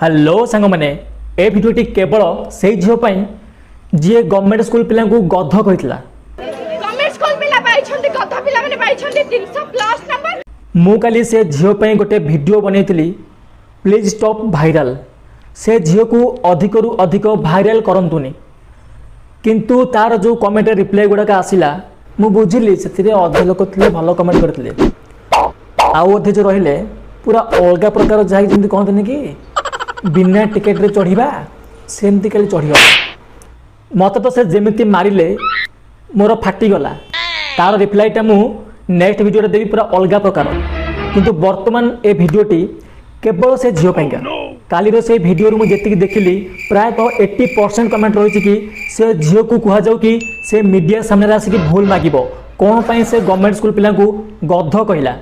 Hello सांग मैंने ए भिडियोटी केवल से झील जी गवर्नमेंट स्कूल पिला गध कही मु काली से झील गोटे वीडियो बनई प्लीज स्टॉप भाइराल से झील को अधिक रु अधिक भाइराल करंतुनी किंतु तार जो कमेंट रिप्लाई गुड़ाक आसला मु बुझिली से अधे लोक थे भल कमेंट करते आउ अधे जो रहिले पूरा अलग प्रकार जहाँ कहते कि बिना टिकेट रे चढ़ा सेमती खाली चढ़ मत तो से जमी मारे मोर फाटीगला तार रिप्लाईटा मु नेक्स्ट वीडियो देवी पूरा अलग प्रकार किंतु वर्तमान ए वीडियोटी केवल से झील काली से वीडियो मुझे देखिली प्रायतः 80% कमेंट रही कि से झील को कहुँ कि से मीडिया सामने आसिक भूल मागिब कौन पाई से गवर्नमेंट स्कूल पिला गध कहला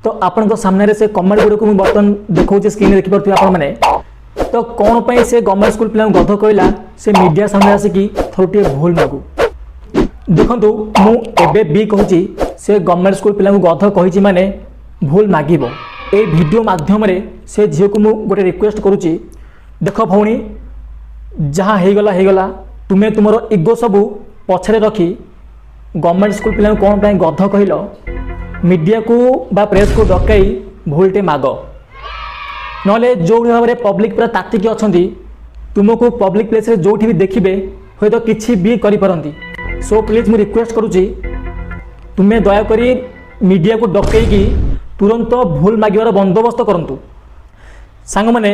तो आपण सामने से कमेंट गुड़क मुझे बर्तमान देखा स्क्रीन देखिपे आपने तो कौन पाई से गवर्नमेंट स्कूल पिला गध कहला से मीडिया सामने आसिकी थोड़े भूल मागु देखु मुझे भी कहूँ से गवर्नमेंट स्कूल पिला गध कही माने भूल मागिब ए वीडियो माध्यम से झील को मुझे गोटे रिक्वेस्ट करुच्ची देख भौणी जहाँ होगला तुम्हें तुम इगो सबू पछरे रखी गवर्नमेंट स्कूल पिला कौन पाई गध कहल मीडिया को बा प्रेस को डकई भूलटे माग नले जो भाव में पब्लिक पूरा तातिकी अच्छा तुमको पब्लिक प्लेस रे जो भी देखिए हूँ तो किसी भी करी सो प्लीज मुझे रिक्वेस्ट करुच्ची तुम्हें दयाकोरी मीडिया को डकई तुरंत भूल मागिबार बंदोबस्त करंतु सांग मैंने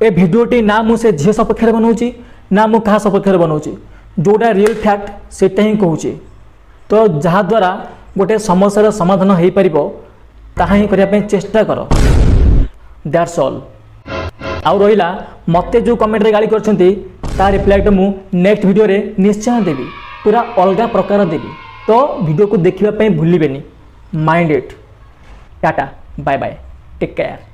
ए भिडियोटी ना मुझे झील सपक्ष बनाऊँगी ना मु क्या सपक्ष बनाऊँगी जोटा रियल फैक्ट सेटा ही कहूँ तो जहाद्वारा गोटे समस्यार समाधान हो पार ताहा ही करने चेष्टा कर दैट्स ऑल आउ रहा मत जो कमेंट रे गाली कर रिप्लाई तो मु नेक्स्ट वीडियो रे निश्चय देवी पूरा अलग प्रकार देवी तो वीडियो को देखा भूलिबेनी mind it tata bye bye take care.